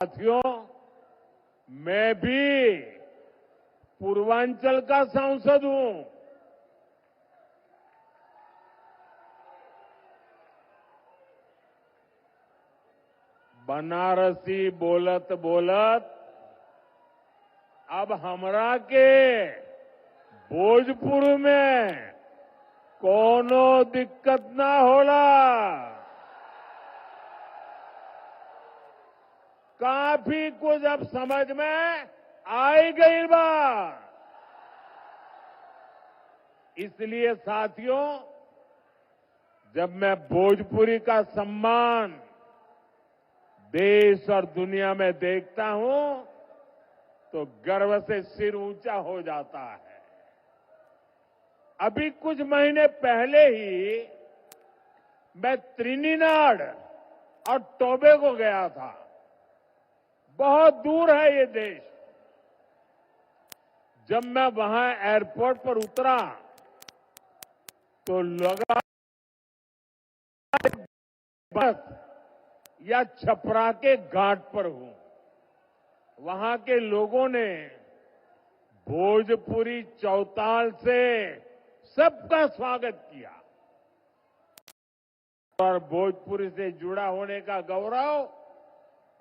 साथियों, मैं भी पूर्वांचल का सांसद हूं। बनारसी बोलत बोलत अब हमरा के भोजपुर में कोनो दिक्कत ना होला। काफी कुछ अब समझ में आई गई बा। इसलिए साथियों, जब मैं भोजपुरी का सम्मान देश और दुनिया में देखता हूं तो गर्व से सिर ऊंचा हो जाता है। अभी कुछ महीने पहले ही मैं त्रिनिदाद और टोबैगो गया था। बहुत दूर है ये देश। जब मैं वहां एयरपोर्ट पर उतरा तो लगा बस या छपरा के घाट पर हूं। वहां के लोगों ने भोजपुरी चौताल से सबका स्वागत किया और भोजपुरी से जुड़ा होने का गौरव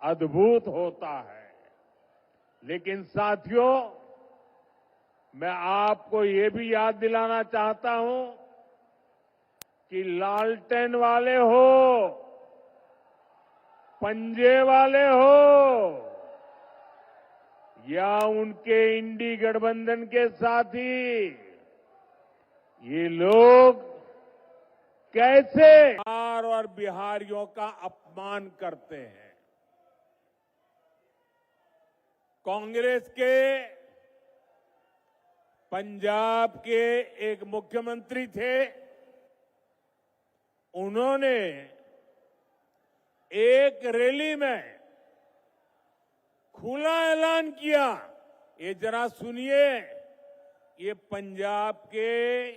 अद्भुत होता है। लेकिन साथियों, मैं आपको ये भी याद दिलाना चाहता हूं कि लालटेन वाले हो, पंजे वाले हो या उनके इंडी गठबंधन के साथी, ये लोग कैसे बिहार और बिहारियों का अपमान करते हैं। कांग्रेस के पंजाब के एक मुख्यमंत्री थे। उन्होंने एक रैली में खुला ऐलान किया। ये जरा सुनिए, ये पंजाब के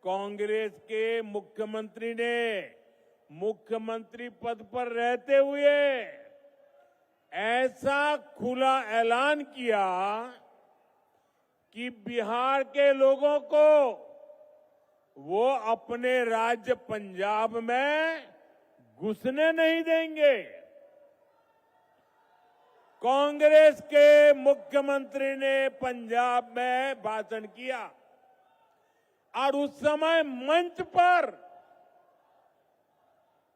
कांग्रेस के मुख्यमंत्री ने मुख्यमंत्री पद पर रहते हुए ऐसा खुला ऐलान किया कि बिहार के लोगों को वो अपने राज्य पंजाब में घुसने नहीं देंगे। कांग्रेस के मुख्यमंत्री ने पंजाब में भाषण किया और उस समय मंच पर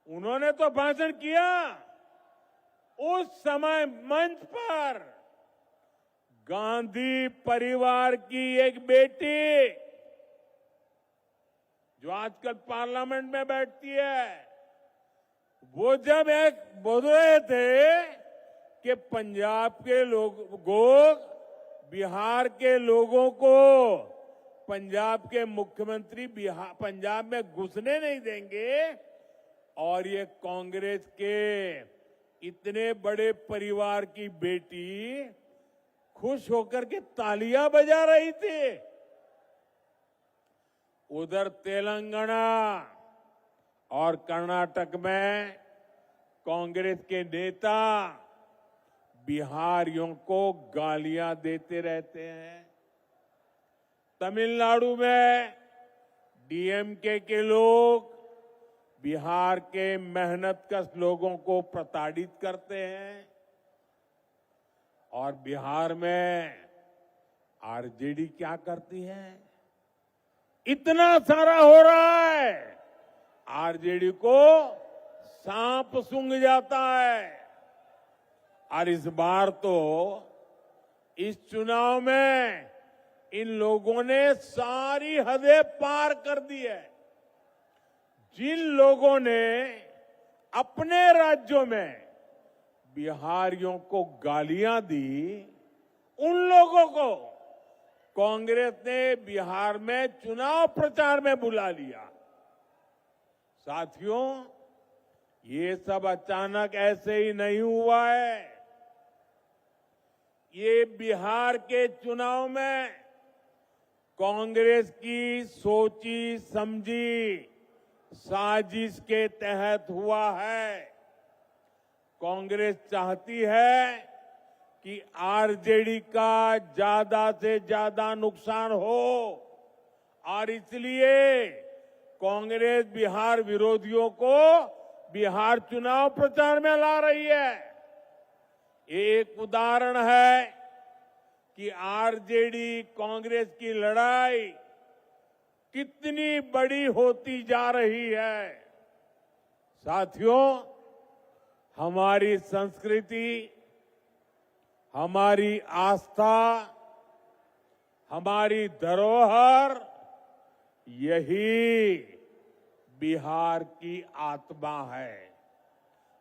उन्होंने तो भाषण किया, उस समय मंच पर गांधी परिवार की एक बेटी जो आजकल पार्लियामेंट में बैठती है, वो जब एक बोल रहे थे कि पंजाब के लोगों, बिहार के लोगों को पंजाब के मुख्यमंत्री पंजाब में घुसने नहीं देंगे, और ये कांग्रेस के इतने बड़े परिवार की बेटी खुश होकर के तालियां बजा रही थी। उधर तेलंगाना और कर्नाटक में कांग्रेस के नेता बिहारियों को गालियां देते रहते हैं। तमिलनाडु में डीएमके के लोग बिहार के मेहनतकश लोगों को प्रताड़ित करते हैं और बिहार में आरजेडी क्या करती है? इतना सारा हो रहा है, आरजेडी को सांप सूंघ जाता है। और इस बार तो इस चुनाव में इन लोगों ने सारी हदें पार कर दी है। जिन लोगों ने अपने राज्यों में बिहारियों को गालियां दी, उन लोगों को कांग्रेस ने बिहार में चुनाव प्रचार में बुला लिया। साथियों, ये सब अचानक ऐसे ही नहीं हुआ है। ये बिहार के चुनाव में कांग्रेस की सोची समझी साजिश के तहत हुआ है। कांग्रेस चाहती है कि आरजेडी का ज्यादा से ज्यादा नुकसान हो और इसलिए कांग्रेस बिहार विरोधियों को बिहार चुनाव प्रचार में ला रही है। एक उदाहरण है कि आरजेडी कांग्रेस की लड़ाई कितनी बड़ी होती जा रही है। साथियों, हमारी संस्कृति, हमारी आस्था, हमारी धरोहर यही बिहार की आत्मा है।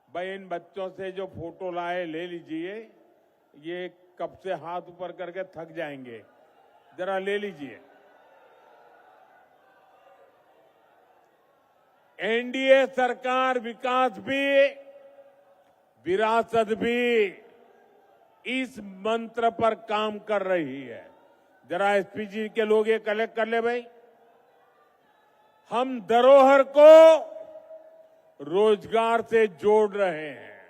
भाई, इन बच्चों से जो फोटो लाए ले लीजिए। ये कब से हाथ ऊपर करके थक जाएंगे, जरा ले लीजिए। एनडीए सरकार विकास भी विरासत भी इस मंत्र पर काम कर रही है। जरा एसपीजी के लोग ये कलेक्ट कर ले भाई। हम धरोहर को रोजगार से जोड़ रहे हैं।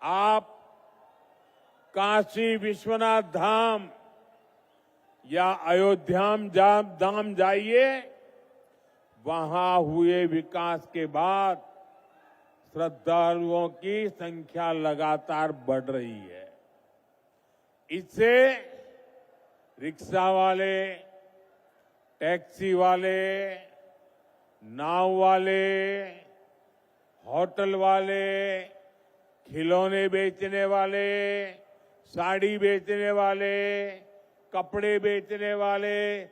आप काशी विश्वनाथ धाम या अयोध्या धाम जाइए, वहां हुए विकास के बाद श्रद्धालुओं की संख्या लगातार बढ़ रही है। इससे रिक्शा वाले, टैक्सी वाले, नाव वाले, होटल वाले, खिलौने बेचने वाले, साड़ी बेचने वाले, कपड़े बेचने वाले,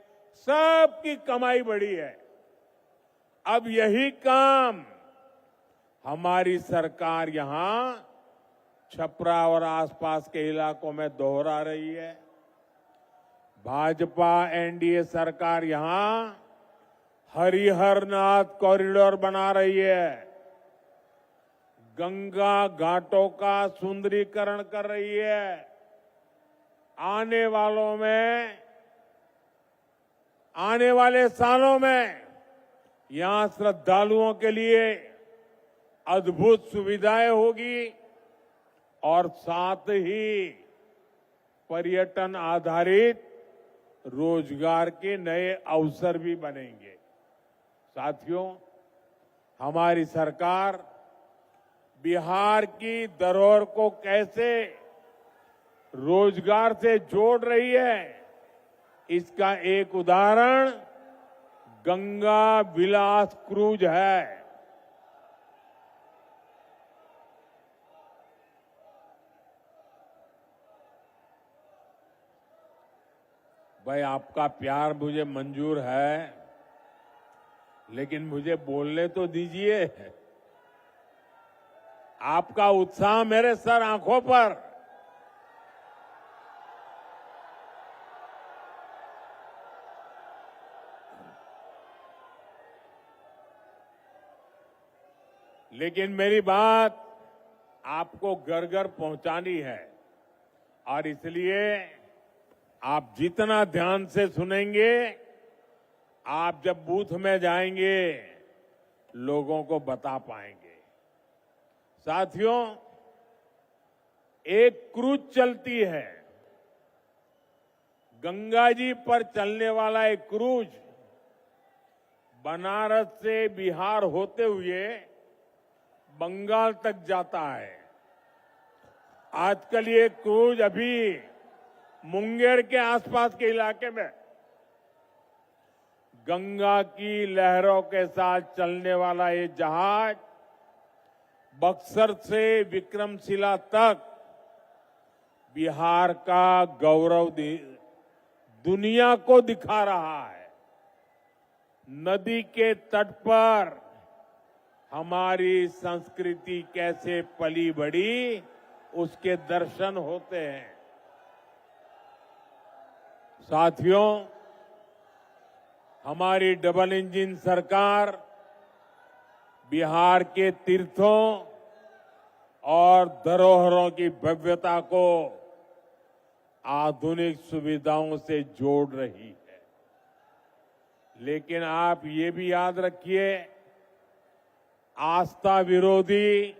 सबकी कमाई बढ़ी है। अब यही काम हमारी सरकार यहां छपरा और आसपास के इलाकों में दोहरा रही है। भाजपा एनडीए सरकार यहां हरिहर नाथ कॉरिडोर बना रही है, गंगा घाटों का सुंदरीकरण कर रही है। आने वाले सालों में यहां श्रद्धालुओं के लिए अद्भुत सुविधाएं होगी और साथ ही पर्यटन आधारित रोजगार के नए अवसर भी बनेंगे। साथियों, हमारी सरकार बिहार की धरोहर को कैसे रोजगार से जोड़ रही है, इसका एक उदाहरण गंगा विलास क्रूज है। भाई, आपका प्यार मुझे मंजूर है, लेकिन मुझे बोलने तो दीजिए। आपका उत्साह मेरे सर आंखों पर। लेकिन मेरी बात आपको घर घर पहुंचानी है और इसलिए आप जितना ध्यान से सुनेंगे, आप जब बूथ में जाएंगे लोगों को बता पाएंगे। साथियों, एक क्रूज चलती है, गंगा जी पर चलने वाला एक क्रूज बनारस से बिहार होते हुए बंगाल तक जाता है। आजकल ये क्रूज अभी मुंगेर के आसपास के इलाके में गंगा की लहरों के साथ चलने वाला ये जहाज बक्सर से विक्रमशिला तक बिहार का गौरव दुनिया को दिखा रहा है। नदी के तट पर हमारी संस्कृति कैसे पली बढ़ी, उसके दर्शन होते हैं। साथियों, हमारी डबल इंजन सरकार बिहार के तीर्थों और धरोहरों की भव्यता को आधुनिक सुविधाओं से जोड़ रही है। लेकिन आप ये भी याद रखिए, आस्था विरोधी,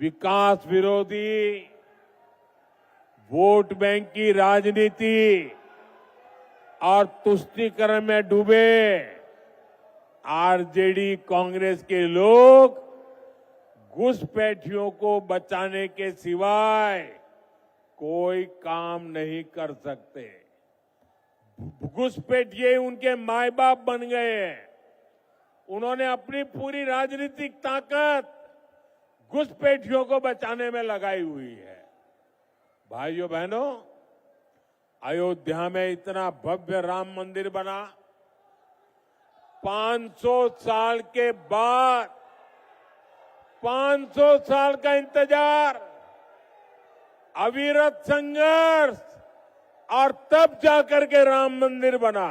विकास विरोधी, वोट बैंक की राजनीति और तुष्टीकरण में डूबे आरजेडी कांग्रेस के लोग घुसपैठियों को बचाने के सिवाय कोई काम नहीं कर सकते। घुसपैठिए उनके माए बाप बन गए हैं। उन्होंने अपनी पूरी राजनीतिक ताकत घुसपैठियों को बचाने में लगाई हुई है। भाइयों बहनों, अयोध्या में इतना भव्य राम मंदिर बना, 500 साल के बाद 500 साल का इंतजार, अविरत संघर्ष, और तब जाकर के राम मंदिर बना।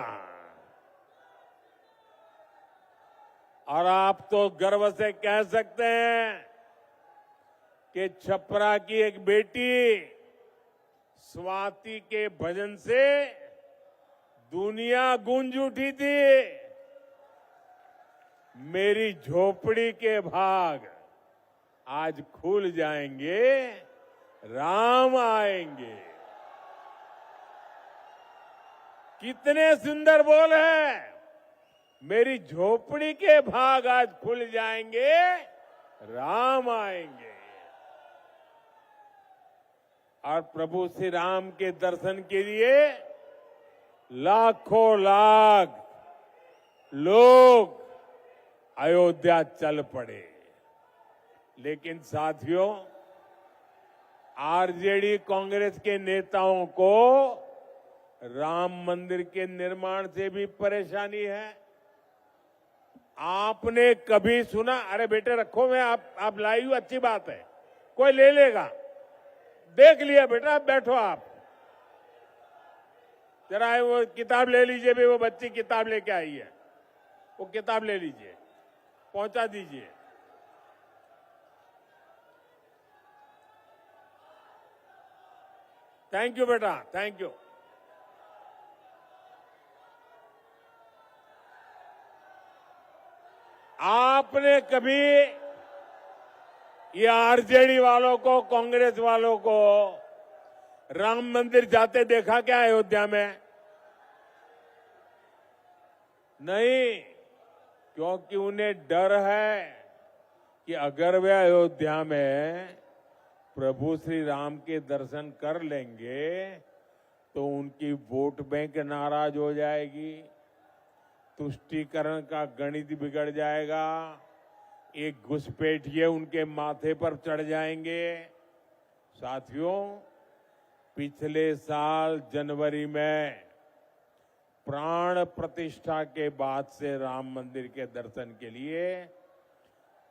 और आप तो गर्व से कह सकते हैं कि छपरा की एक बेटी स्वाति के भजन से दुनिया गूंज उठी थी। मेरी झोपड़ी के भाग आज खुल जाएंगे, राम आएंगे। कितने सुंदर बोल है। मेरी झोपड़ी के भाग आज खुल जाएंगे, राम आएंगे। और प्रभु श्री राम के दर्शन के लिए लाखों लाख लोग अयोध्या चल पड़े। लेकिन साथियों, आरजेडी कांग्रेस के नेताओं को राम मंदिर के निर्माण से भी परेशानी है। आपने कभी सुना? अरे बेटे रखो, मैं आप लाई हूं, अच्छी बात है, कोई ले लेगा। देख लिया बेटा, बैठो आप, जरा वो किताब ले लीजिए। भी वो बच्ची किताब लेके आई है, वो किताब ले लीजिए, पहुंचा दीजिए। थैंक यू बेटा, थैंक यू। आपने कभी ये आरजेडी वालों को, कांग्रेस वालों को राम मंदिर जाते देखा क्या अयोध्या में? नहीं, क्योंकि उन्हें डर है कि अगर वे अयोध्या में प्रभु श्री राम के दर्शन कर लेंगे तो उनकी वोट बैंक नाराज हो जाएगी, तुष्टीकरण का गणित बिगड़ जाएगा, एक घुसपैठिए उनके माथे पर चढ़ जाएंगे। साथियों, पिछले साल जनवरी में प्राण प्रतिष्ठा के बाद से राम मंदिर के दर्शन के लिए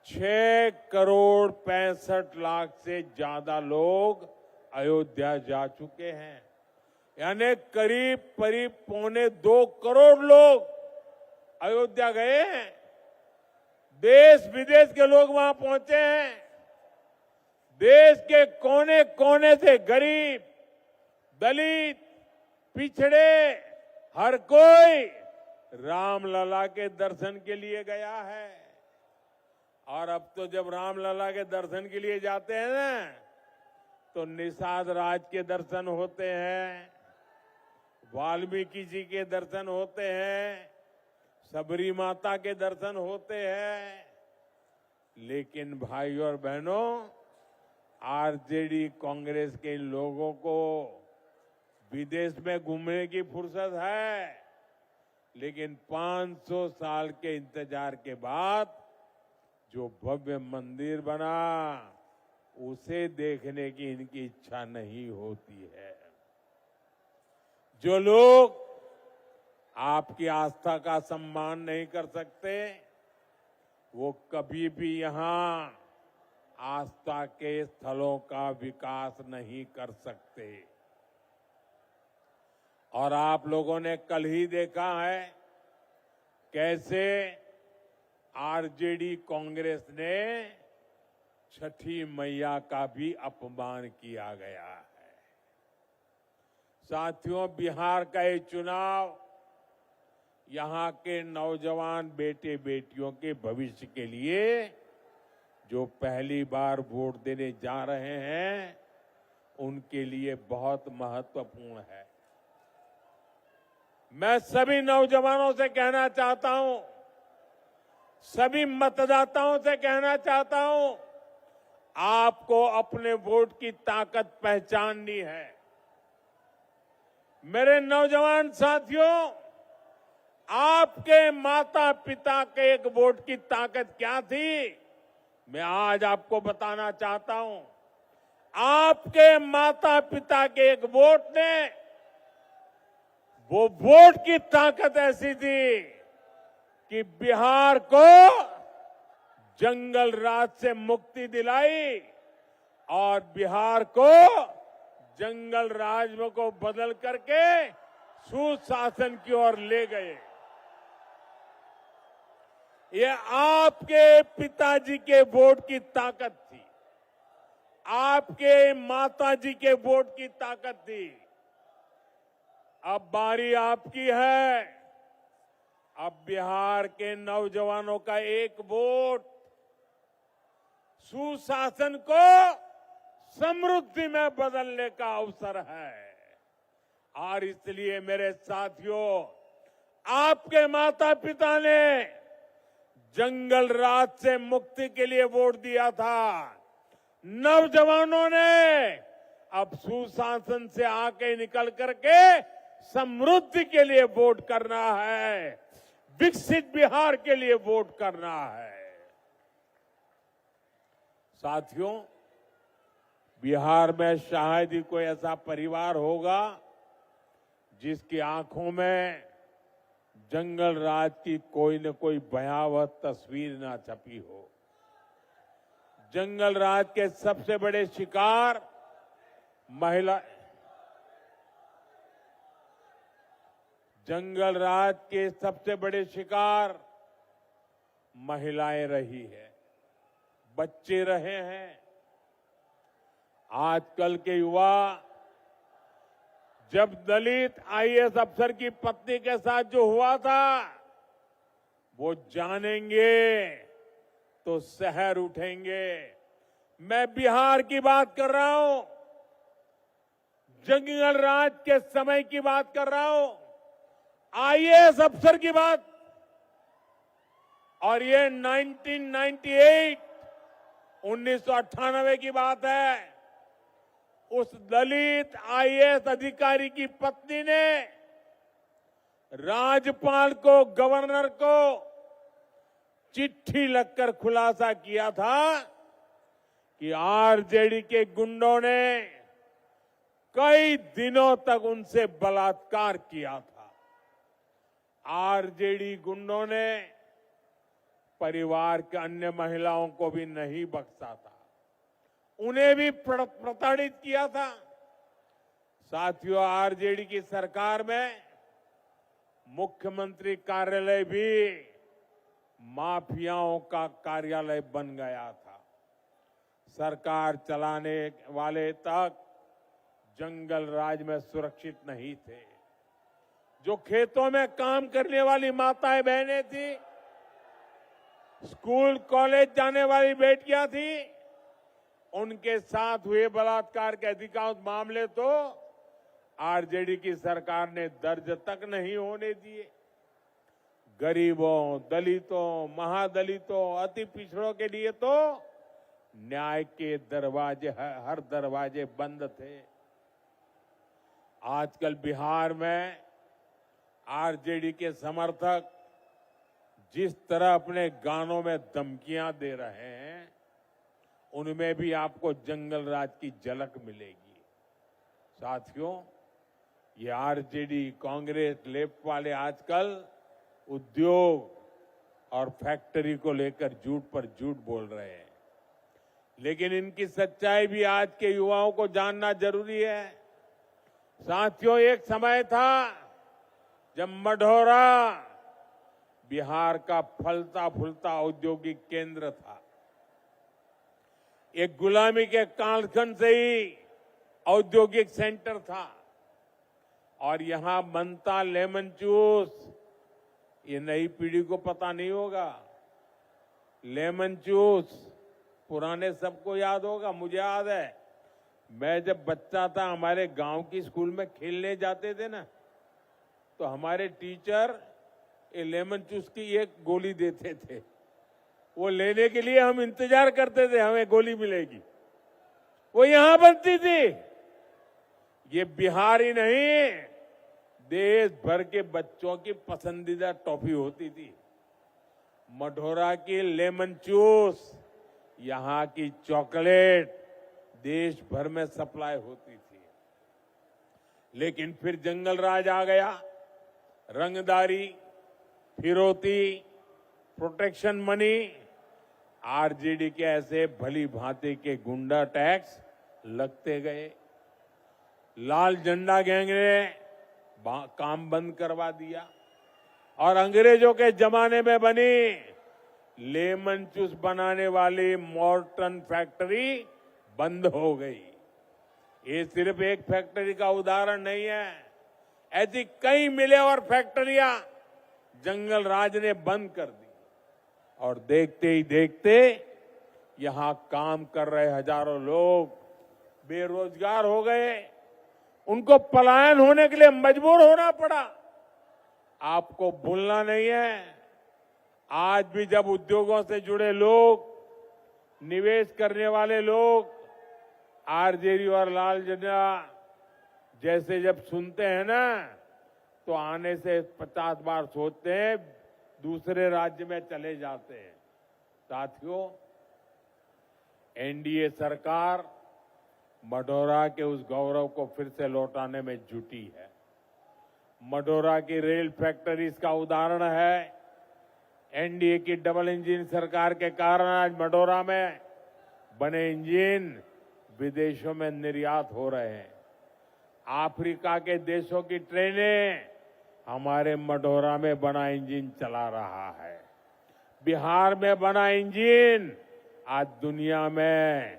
6 करोड़ 65 लाख से ज्यादा लोग अयोध्या जा चुके हैं। यानी करीब पौने 2 करोड़ लोग अयोध्या गए हैं। देश विदेश के लोग वहां पहुंचे हैं। देश के कोने कोने से गरीब, दलित, पिछड़े, हर कोई रामलला के दर्शन के लिए गया है। और अब तो जब रामलला के दर्शन के लिए जाते हैं ना, तो निषाद राज के दर्शन होते हैं, वाल्मीकि जी के दर्शन होते हैं, सबरी माता के दर्शन होते हैं। लेकिन भाई और बहनों, आरजेडी कांग्रेस के लोगों को विदेश में घूमने की फुर्सत है, लेकिन 500 साल के इंतजार के बाद जो भव्य मंदिर बना, उसे देखने की इनकी इच्छा नहीं होती है। जो लोग आपकी आस्था का सम्मान नहीं कर सकते, वो कभी भी यहां आस्था के स्थलों का विकास नहीं कर सकते। और आप लोगों ने कल ही देखा है कैसे आरजेडी कांग्रेस ने छठी मैया का भी अपमान किया गया है। साथियों, बिहार का ये चुनाव यहां के नौजवान बेटे बेटियों के भविष्य के लिए जो पहली बार वोट देने जा रहे हैं उनके लिए बहुत महत्वपूर्ण है। मैं सभी नौजवानों से कहना चाहता हूं, सभी मतदाताओं से कहना चाहता हूं, आपको अपने वोट की ताकत पहचाननी है। मेरे नौजवान साथियों, आपके माता पिता के एक वोट की ताकत क्या थी, मैं आज आपको बताना चाहता हूं। आपके माता पिता के एक वोट ने, वो वोट की ताकत ऐसी थी कि बिहार को जंगल राज से मुक्ति दिलाई और बिहार को जंगल राज को बदल करके सुशासन की ओर ले गए। ये आपके पिताजी के वोट की ताकत थी, आपके माताजी के वोट की ताकत थी। अब बारी आपकी है। अब बिहार के नौजवानों का एक वोट सुशासन को समृद्धि में बदलने का अवसर है। और इसलिए मेरे साथियों, आपके माता पिता ने जंगल राज से मुक्ति के लिए वोट दिया था। नौजवानों ने अब सुशासन से आके निकल करके समृद्धि के लिए वोट करना है, विकसित बिहार के लिए वोट करना है। साथियों, बिहार में शायद ही कोई ऐसा परिवार होगा जिसकी आंखों में जंगल राज की कोई न कोई भयावह तस्वीर ना छपी हो। जंगल राज के सबसे बड़े शिकार जंगल राज के सबसे बड़े शिकार महिलाएं रही है, बच्चे रहे हैं। आजकल के युवा जब दलित आईएएस अफसर की पत्नी के साथ जो हुआ था, वो जानेंगे तो शहर उठेंगे। मैं बिहार की बात कर रहा हूं, जंगल राज के समय की बात कर रहा हूं, आईएएस अफसर की बात। और ये 1998 की बात है। उस दलित आईएएस अधिकारी की पत्नी ने राज्यपाल को, गवर्नर को चिट्ठी लिखकर खुलासा किया था कि आरजेडी के गुंडों ने कई दिनों तक उनसे बलात्कार किया था। आरजेडी गुंडों ने परिवार के अन्य महिलाओं को भी नहीं बख्शा था, उन्हें भी प्रताड़ित किया था। साथियों, आरजेडी की सरकार में मुख्यमंत्री कार्यालय भी माफियाओं का कार्यालय बन गया था। सरकार चलाने वाले तक जंगल राज में सुरक्षित नहीं थे। जो खेतों में काम करने वाली माताएं बहनें थी, स्कूल कॉलेज जाने वाली बेटियां थी, उनके साथ हुए बलात्कार के अधिकांश मामले तो आरजेडी की सरकार ने दर्ज तक नहीं होने दिए। गरीबों, दलितों, महादलितों, अति पिछड़ों के लिए तो न्याय के दरवाजे, हर दरवाजे बंद थे। आजकल बिहार में आरजेडी के समर्थक जिस तरह अपने गानों में धमकियां दे रहे हैं, उनमें भी आपको जंगल राज की झलक मिलेगी। साथियों, ये आरजेडी, कांग्रेस, लेफ्ट वाले आजकल उद्योग और फैक्ट्री को लेकर झूठ पर झूठ बोल रहे हैं, लेकिन इनकी सच्चाई भी आज के युवाओं को जानना जरूरी है। साथियों, एक समय था जब मढ़ौरा बिहार का फलता फूलता औद्योगिक केंद्र था। एक गुलामी के कालखंड से ही औद्योगिक सेंटर था और यहां बनता लेमन जूस, ये नई पीढ़ी को पता नहीं होगा। लेमन जूस पुराने सबको याद होगा, मुझे याद है, मैं जब बच्चा था हमारे गांव की स्कूल में खेलने जाते थे ना, तो हमारे टीचर ये लेमन जूस की एक गोली देते थे। वो लेने के लिए हम इंतजार करते थे, हमें गोली मिलेगी। वो यहां बनती थी। ये बिहार ही नहीं, देश भर के बच्चों की पसंदीदा टॉफी होती थी। मढौरा की लेमन जूस, यहां की चॉकलेट देश भर में सप्लाई होती थी। लेकिन फिर जंगल राज आ गया, रंगदारी, फिरौती, प्रोटेक्शन मनी, आरजेडी के ऐसे भली भांति के गुंडा टैक्स लगते गए। लाल झंडा गैंग ने काम बंद करवा दिया और अंग्रेजों के जमाने में बनी लेमन जूस बनाने वाली मॉर्टन फैक्ट्री बंद हो गई। ये सिर्फ एक फैक्ट्री का उदाहरण नहीं है, ऐसी कई मिलें और फैक्ट्रियां जंगल राज ने बंद कर दी और देखते ही देखते यहां काम कर रहे हजारों लोग बेरोजगार हो गए। उनको पलायन होने के लिए मजबूर होना पड़ा। आपको भूलना नहीं है, आज भी जब उद्योगों से जुड़े लोग, निवेश करने वाले लोग आरजेडी और लाल झंडा जैसे जब सुनते हैं ना, तो आने से 50 बार सोचते हैं, दूसरे राज्य में चले जाते हैं। साथियों, एनडीए सरकार मढौरा के उस गौरव को फिर से लौटाने में जुटी है। मढौरा की रेल फैक्ट्री इसका उदाहरण है। एनडीए की डबल इंजन सरकार के कारण आज मढौरा में बने इंजन विदेशों में निर्यात हो रहे हैं। अफ्रीका के देशों की ट्रेनें हमारे मढौरा में बना इंजन चला रहा है। बिहार में बना इंजन आज दुनिया में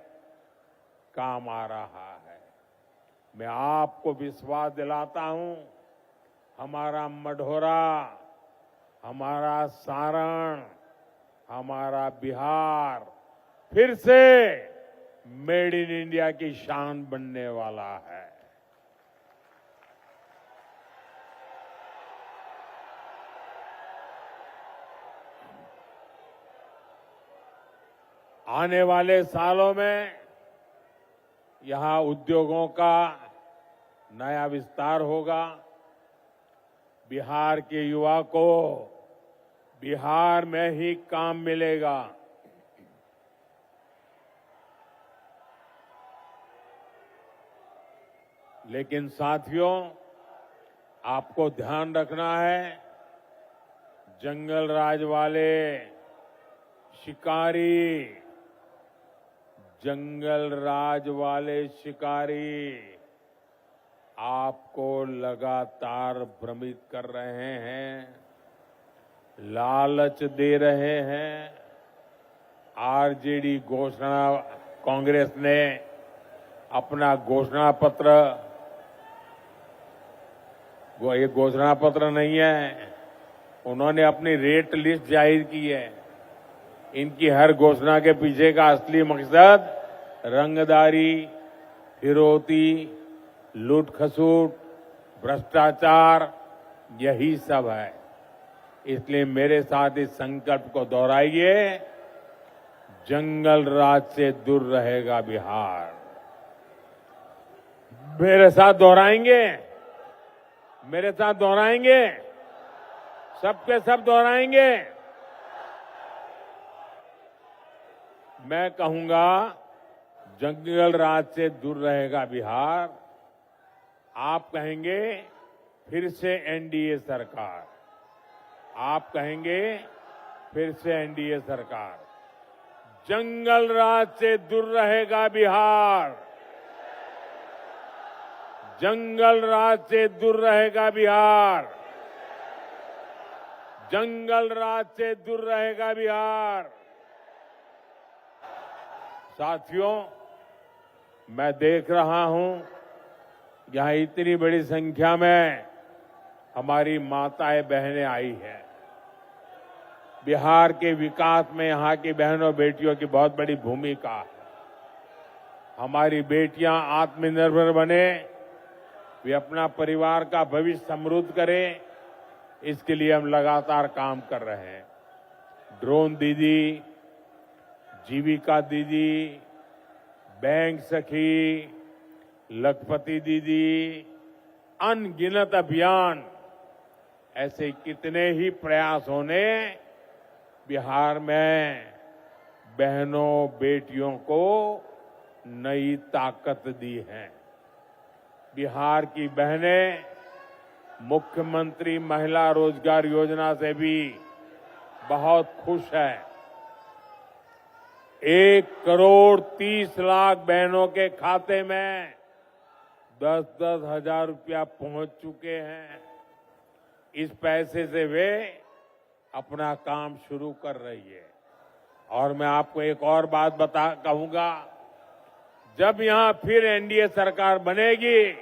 काम आ रहा है। मैं आपको विश्वास दिलाता हूं, हमारा मढौरा, हमारा सारण, हमारा बिहार फिर से मेड इन इंडिया की शान बनने वाला है। आने वाले सालों में यहां उद्योगों का नया विस्तार होगा। बिहार के युवा को बिहार में ही काम मिलेगा। लेकिन साथियों, आपको ध्यान रखना है, जंगल राज वाले शिकारी, जंगल राज वाले शिकारी आपको लगातार भ्रमित कर रहे हैं, लालच दे रहे हैं। आरजेडी घोषणा, कांग्रेस ने अपना घोषणा पत्र, वो ये घोषणा पत्र नहीं है, उन्होंने अपनी रेट लिस्ट जाहिर की है। इनकी हर घोषणा के पीछे का असली मकसद रंगदारी, फिरौती, लूट खसूट, भ्रष्टाचार, यही सब है। इसलिए मेरे साथ इस संकल्प को दोहराइए, जंगल राज से दूर रहेगा बिहार। मेरे साथ दोहराएंगे, मेरे साथ दोहराएंगे, सबके सब दोहराएंगे। मैं कहूंगा, जंगल राज से दूर रहेगा बिहार। आप कहेंगे फिर से एनडीए सरकार, आप कहेंगे फिर से एनडीए सरकार। जंगल राज से दूर रहेगा बिहार, जंगल राज से दूर रहेगा बिहार, जंगल राज से दूर रहेगा बिहार। साथियों, मैं देख रहा हूं यहां इतनी बड़ी संख्या में हमारी माताएं बहनें आई हैं। बिहार के विकास में यहाँ की बहनों बेटियों की बहुत बड़ी भूमिका है। हमारी बेटियां आत्मनिर्भर बने, वे अपना परिवार का भविष्य समृद्ध करें, इसके लिए हम लगातार काम कर रहे हैं। ड्रोन दीदी, जीविका दीदी, बैंक सखी, लखपति दीदी, अनगिनत अभियान, ऐसे कितने ही प्रयासों ने बिहार में बहनों बेटियों को नई ताकत दी है। बिहार की बहनें मुख्यमंत्री महिला रोजगार योजना से भी बहुत खुश है। 1,30,00,000 बहनों के खाते में 10-10 हजार रुपया पहुंच चुके हैं। इस पैसे से वे अपना काम शुरू कर रही है। और मैं आपको एक और बात कहूंगा, जब यहां फिर एनडीए सरकार बनेगी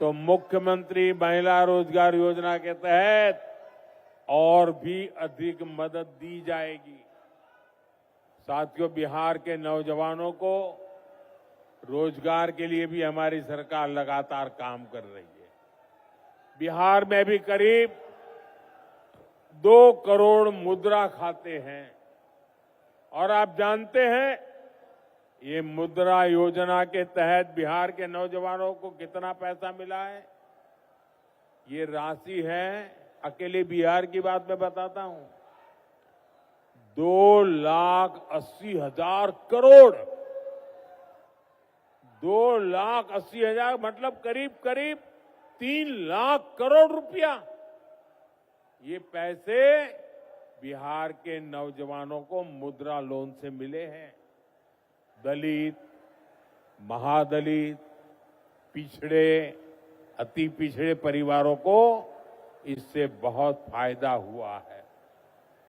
तो मुख्यमंत्री महिला रोजगार योजना के तहत और भी अधिक मदद दी जाएगी। साथियों, बिहार के नौजवानों को रोजगार के लिए भी हमारी सरकार लगातार काम कर रही है। बिहार में भी करीब 2 करोड़ मुद्रा खाते हैं। और आप जानते हैं, ये मुद्रा योजना के तहत बिहार के नौजवानों को कितना पैसा मिला है? ये राशि है, अकेले बिहार की बात मैं बताता हूं, 2,80,000 करोड़। 2,80,000 मतलब करीब करीब 3 लाख करोड़ रुपया। ये पैसे बिहार के नौजवानों को मुद्रा लोन से मिले हैं। दलित, महादलित, पिछड़े, अति पिछड़े परिवारों को इससे बहुत फायदा हुआ है।